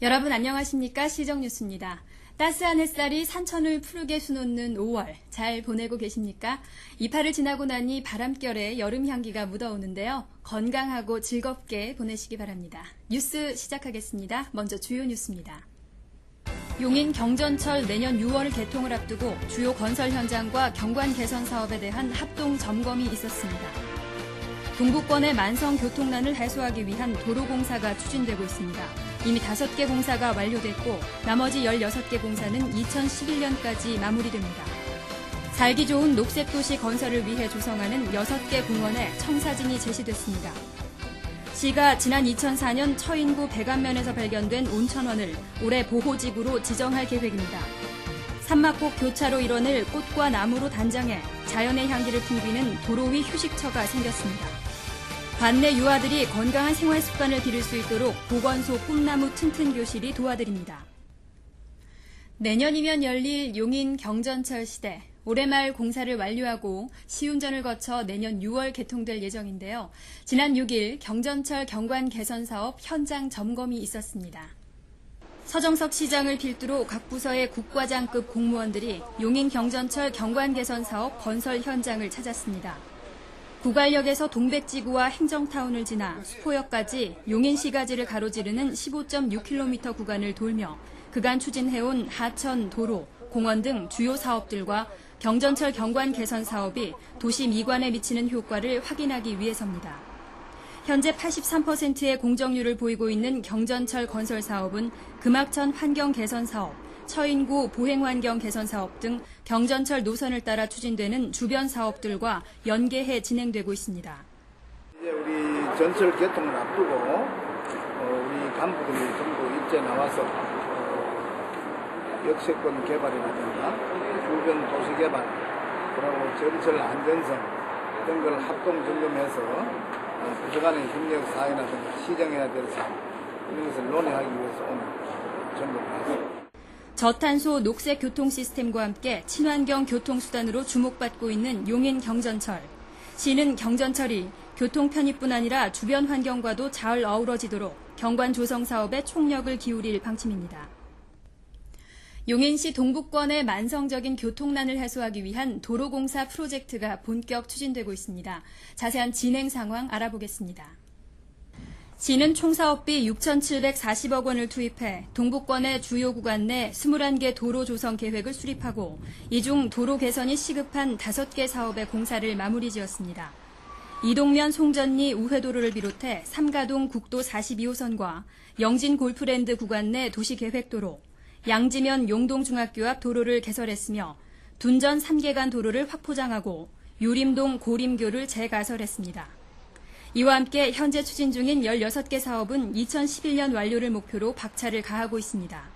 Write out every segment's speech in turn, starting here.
여러분 안녕하십니까? 시정뉴스입니다. 따스한 햇살이 산천을 푸르게 수놓는 5월 잘 보내고 계십니까? 이파를 지나고 나니 바람결에 여름 향기가 묻어오는데요. 건강하고 즐겁게 보내시기 바랍니다. 뉴스 시작하겠습니다. 먼저 주요 뉴스입니다. 용인 경전철 내년 6월 개통을 앞두고 주요 건설 현장과 경관 개선 사업에 대한 합동 점검이 있었습니다. 동부권의 만성 교통난을 해소하기 위한 도로공사가 추진되고 있습니다. 이미 5개 공사가 완료됐고 나머지 16개 공사는 2011년까지 마무리됩니다. 살기 좋은 녹색도시 건설을 위해 조성하는 6개 공원에 청사진이 제시됐습니다. 시가 지난 2004년 처인구 백안면에서 발견된 온천원을 올해 보호지구로 지정할 계획입니다. 산막곡 교차로 일원을 꽃과 나무로 단장해 자연의 향기를 풍기는 도로 위 휴식처가 생겼습니다. 관내 유아들이 건강한 생활 습관을 기를 수 있도록 보건소 꿈나무 튼튼 교실이 도와드립니다. 내년이면 열릴 용인 경전철 시대. 올해 말 공사를 완료하고 시운전을 거쳐 내년 6월 개통될 예정인데요. 지난 6일 경전철 경관 개선 사업 현장 점검이 있었습니다. 서정석 시장을 필두로 각 부서의 국과장급 공무원들이 용인 경전철 경관 개선 사업 건설 현장을 찾았습니다. 구갈역에서 동백지구와 행정타운을 지나 수포역까지 용인시가지를 가로지르는 15.6km 구간을 돌며 그간 추진해온 하천, 도로, 공원 등 주요 사업들과 경전철 경관 개선 사업이 도시 미관에 미치는 효과를 확인하기 위해서입니다. 현재 83%의 공정률을 보이고 있는 경전철 건설 사업은 금악천 환경 개선 사업, 처인구 보행환경 개선 사업 등 경전철 노선을 따라 추진되는 주변 사업들과 연계해 진행되고 있습니다. 이제 우리 전철 개통을 앞두고 우리 간부들이 전부 일제 나와서 역세권 개발이라든가 주변 도시 개발, 그리고 전철 안전성 이런 걸 합동 점검해서 부서간의 협력 사항이라든가 시정해야 될 사항 이런 것을 논의하기 위해서 오늘 전국 나왔습니다. 저탄소 녹색 교통 시스템과 함께 친환경 교통수단으로 주목받고 있는 용인 경전철. 시는 경전철이 교통 편의뿐 아니라 주변 환경과도 잘 어우러지도록 경관 조성 사업에 총력을 기울일 방침입니다. 용인시 동부권의 만성적인 교통난을 해소하기 위한 도로공사 프로젝트가 본격 추진되고 있습니다. 자세한 진행 상황 알아보겠습니다. 시는 총 사업비 6,740억 원을 투입해 동부권의 주요 구간 내 21개 도로 조성 계획을 수립하고 이 중 도로 개선이 시급한 5개 사업의 공사를 마무리 지었습니다. 이동면 송전리 우회도로를 비롯해 삼가동 국도 42호선과 영진 골프랜드 구간 내 도시계획도로, 양지면 용동중학교 앞 도로를 개설했으며 둔전 3개간 도로를 확포장하고 유림동 고림교를 재가설했습니다. 이와 함께 현재 추진 중인 16개 사업은 2011년 완료를 목표로 박차를 가하고 있습니다.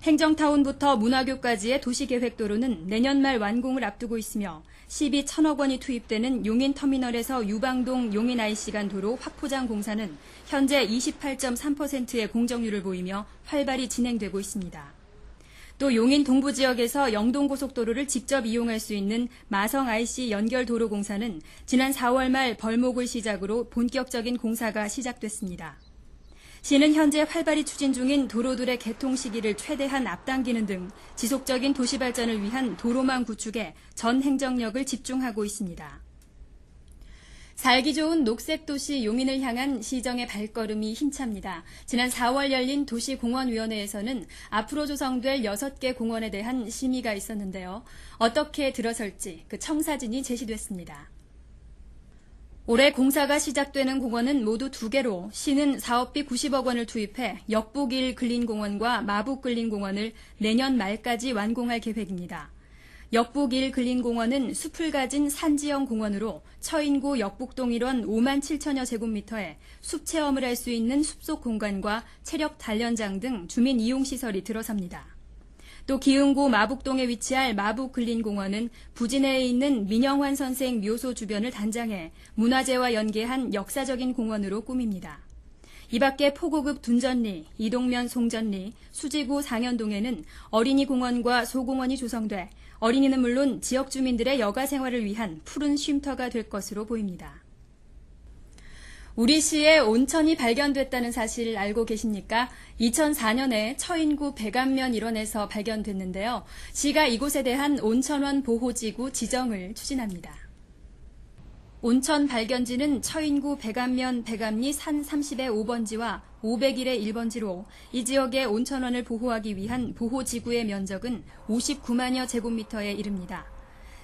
행정타운부터 문화교까지의 도시계획도로는 내년 말 완공을 앞두고 있으며 시비 1,000억 원이 투입되는 용인터미널에서 유방동 용인 IC간 도로 확포장 공사는 현재 28.3%의 공정률을 보이며 활발히 진행되고 있습니다. 또 용인 동부 지역에서 영동고속도로를 직접 이용할 수 있는 마성 IC 연결도로 공사는 지난 4월 말 벌목을 시작으로 본격적인 공사가 시작됐습니다. 시는 현재 활발히 추진 중인 도로들의 개통 시기를 최대한 앞당기는 등 지속적인 도시 발전을 위한 도로망 구축에 전 행정력을 집중하고 있습니다. 살기 좋은 녹색도시 용인을 향한 시정의 발걸음이 힘찹니다. 지난 4월 열린 도시공원위원회에서는 앞으로 조성될 6개 공원에 대한 심의가 있었는데요. 어떻게 들어설지 그 청사진이 제시됐습니다. 올해 공사가 시작되는 공원은 모두 2개로 시는 사업비 90억 원을 투입해 역북1 근린공원과 마북 근린공원을 내년 말까지 완공할 계획입니다. 역북1 근린공원은 숲을 가진 산지형 공원으로 처인구 역북동 일원 5만 7천여 제곱미터에 숲 체험을 할 수 있는 숲속 공간과 체력 단련장 등 주민 이용시설이 들어섭니다. 또 기흥구 마북동에 위치할 마북 근린공원은 부진해에 있는 민영환 선생 묘소 주변을 단장해 문화재와 연계한 역사적인 공원으로 꾸밉니다. 이 밖에 포고급 둔전리, 이동면 송전리, 수지구 상현동에는 어린이 공원과 소공원이 조성돼 어린이는 물론 지역 주민들의 여가 생활을 위한 푸른 쉼터가 될 것으로 보입니다. 우리시에 온천이 발견됐다는 사실 알고 계십니까? 2004년에 처인구 백안면 일원에서 발견됐는데요. 시가 이곳에 대한 온천원 보호지구 지정을 추진합니다. 온천 발견지는 처인구 백안면 백암리 산 30의 5번지와 501의 1번지로 이 지역의 온천원을 보호하기 위한 보호지구의 면적은 59만여 제곱미터에 이릅니다.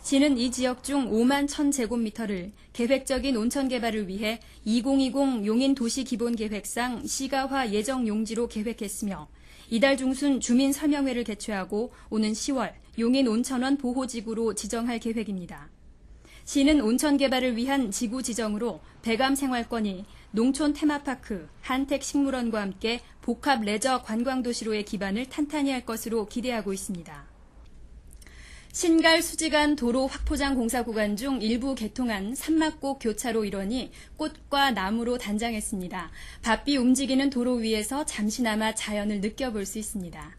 시는 이 지역 중 5만 1000제곱미터를 계획적인 온천 개발을 위해 2020 용인 도시기본계획상 시가화 예정 용지로 계획했으며 이달 중순 주민 설명회를 개최하고 오는 10월 용인 온천원 보호지구로 지정할 계획입니다. 시는 온천 개발을 위한 지구 지정으로 백암 생활권이 농촌 테마파크, 한택 식물원과 함께 복합 레저 관광도시로의 기반을 탄탄히 할 것으로 기대하고 있습니다. 신갈 수지간 도로 확포장 공사 구간 중 일부 개통한 산막곡 교차로 일원이 꽃과 나무로 단장했습니다. 바삐 움직이는 도로 위에서 잠시나마 자연을 느껴볼 수 있습니다.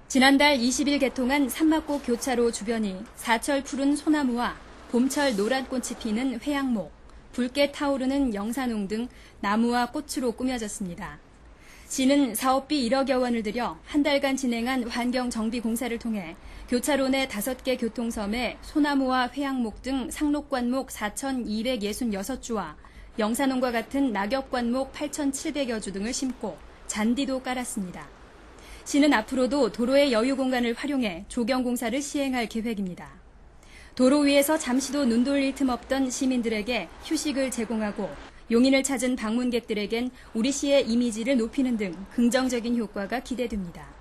지난달 20일 개통한 산막곡 교차로 주변이 사철 푸른 소나무와 봄철 노란 꽃이 피는 회양목, 붉게 타오르는 영산홍 등 나무와 꽃으로 꾸며졌습니다. 시는 사업비 1억여 원을 들여 한 달간 진행한 환경정비 공사를 통해 교차로 내 5개 교통섬에 소나무와 회양목 등 상록灌목 4,266주와 영산홍과 같은 낙엽灌목 8,700여 주 등을 심고 잔디도 깔았습니다. 시는 앞으로도 도로의 여유 공간을 활용해 조경 공사를 시행할 계획입니다. 도로 위에서 잠시도 눈 돌릴 틈 없던 시민들에게 휴식을 제공하고 용인을 찾은 방문객들에겐 우리시의 이미지를 높이는 등 긍정적인 효과가 기대됩니다.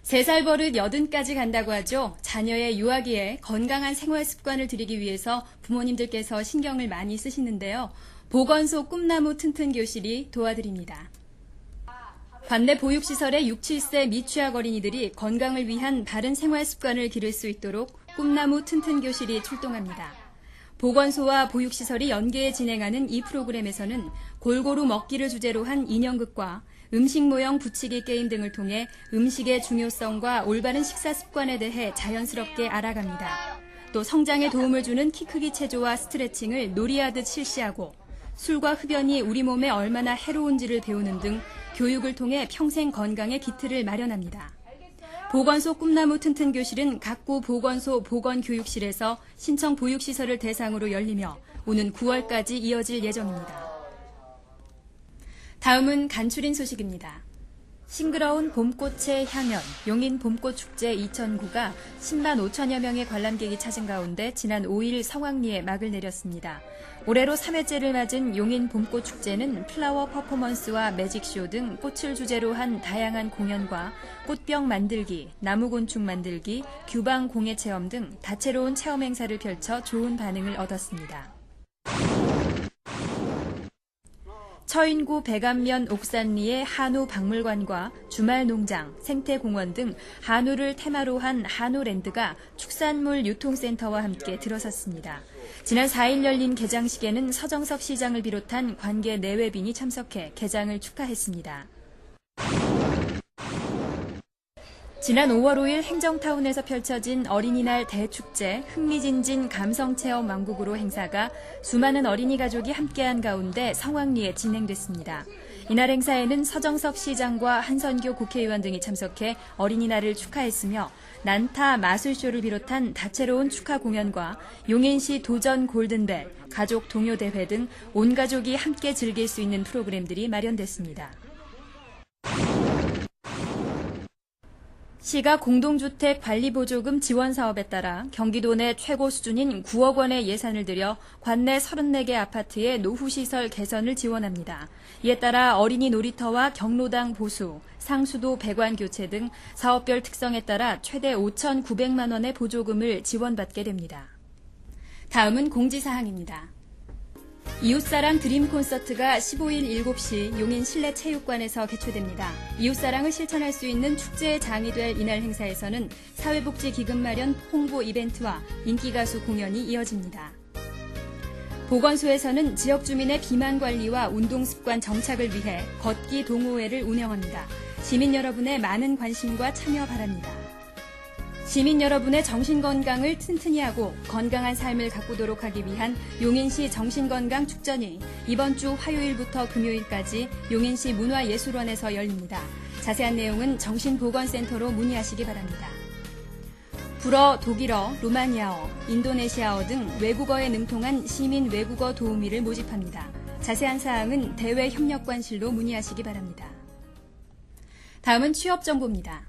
3살 버릇 80까지 간다고 하죠. 자녀의 유아기에 건강한 생활 습관을 들이기 위해서 부모님들께서 신경을 많이 쓰시는데요. 보건소 꿈나무 튼튼 교실이 도와드립니다. 관내 보육시설의 6, 7세 미취학 어린이들이 건강을 위한 바른 생활 습관을 기를 수 있도록 꿈나무 튼튼 교실이 출동합니다. 보건소와 보육시설이 연계해 진행하는 이 프로그램에서는 골고루 먹기를 주제로 한 인형극과 음식 모형 붙이기 게임 등을 통해 음식의 중요성과 올바른 식사 습관에 대해 자연스럽게 알아갑니다. 또 성장에 도움을 주는 키 크기 체조와 스트레칭을 놀이하듯 실시하고 술과 흡연이 우리 몸에 얼마나 해로운지를 배우는 등 교육을 통해 평생 건강의 기틀을 마련합니다. 보건소 꿈나무 튼튼 교실은 각구 보건소 보건교육실에서 신청 보육시설을 대상으로 열리며 오는 9월까지 이어질 예정입니다. 다음은 간추린 소식입니다. 싱그러운 봄꽃의 향연, 용인 봄꽃축제 2009가 10만 5천여 명의 관람객이 찾은 가운데 지난 5일 성황리에 막을 내렸습니다. 올해로 3회째를 맞은 용인 봄꽃축제는 플라워 퍼포먼스와 매직쇼 등 꽃을 주제로 한 다양한 공연과 꽃병 만들기, 나무곤충 만들기, 규방 공예 체험 등 다채로운 체험 행사를 펼쳐 좋은 반응을 얻었습니다. 처인구 백안면 옥산리의 한우 박물관과 주말농장, 생태공원 등 한우를 테마로 한 한우랜드가 축산물 유통센터와 함께 들어섰습니다. 지난 4일 열린 개장식에는 서정석 시장을 비롯한 관계 내외빈이 참석해 개장을 축하했습니다. 지난 5월 5일 행정타운에서 펼쳐진 어린이날 대축제 흥미진진 감성체험 왕국으로 행사가 수많은 어린이 가족이 함께한 가운데 성황리에 진행됐습니다. 이날 행사에는 서정석 시장과 한선교 국회의원 등이 참석해 어린이날을 축하했으며 난타 마술쇼를 비롯한 다채로운 축하 공연과 용인시 도전 골든벨, 가족 동요대회 등 온 가족이 함께 즐길 수 있는 프로그램들이 마련됐습니다. 시가 공동주택 관리보조금 지원 사업에 따라 경기도 내 최고 수준인 9억 원의 예산을 들여 관내 34개 아파트의 노후시설 개선을 지원합니다. 이에 따라 어린이 놀이터와 경로당 보수, 상수도 배관 교체 등 사업별 특성에 따라 최대 5,900만 원의 보조금을 지원받게 됩니다. 다음은 공지사항입니다. 이웃사랑 드림 콘서트가 15일 7시 용인 실내체육관에서 개최됩니다. 이웃사랑을 실천할 수 있는 축제의 장이 될 이날 행사에서는 사회복지 기금 마련 홍보 이벤트와 인기가수 공연이 이어집니다. 보건소에서는 지역 주민의 비만 관리와 운동습관 정착을 위해 걷기 동호회를 운영합니다. 시민 여러분의 많은 관심과 참여 바랍니다. 시민 여러분의 정신건강을 튼튼히 하고 건강한 삶을 가꾸도록 하기 위한 용인시 정신건강 축전이 이번 주 화요일부터 금요일까지 용인시 문화예술원에서 열립니다. 자세한 내용은 정신보건센터로 문의하시기 바랍니다. 불어, 독일어, 루마니아어, 인도네시아어 등 외국어에 능통한 시민 외국어 도우미를 모집합니다. 자세한 사항은 대외협력관실로 문의하시기 바랍니다. 다음은 취업 정보입니다.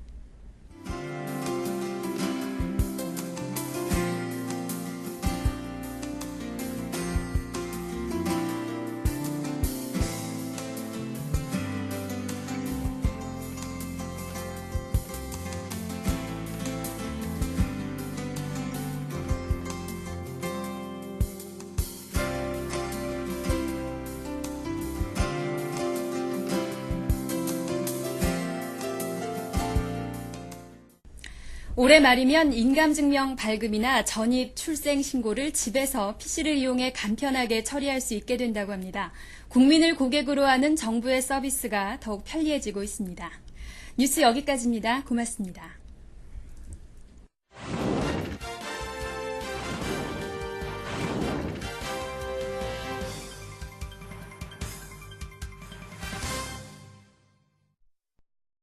올해 말이면 인감증명 발급이나 전입, 출생 신고를 집에서 PC를 이용해 간편하게 처리할 수 있게 된다고 합니다. 국민을 고객으로 하는 정부의 서비스가 더욱 편리해지고 있습니다. 뉴스 여기까지입니다. 고맙습니다.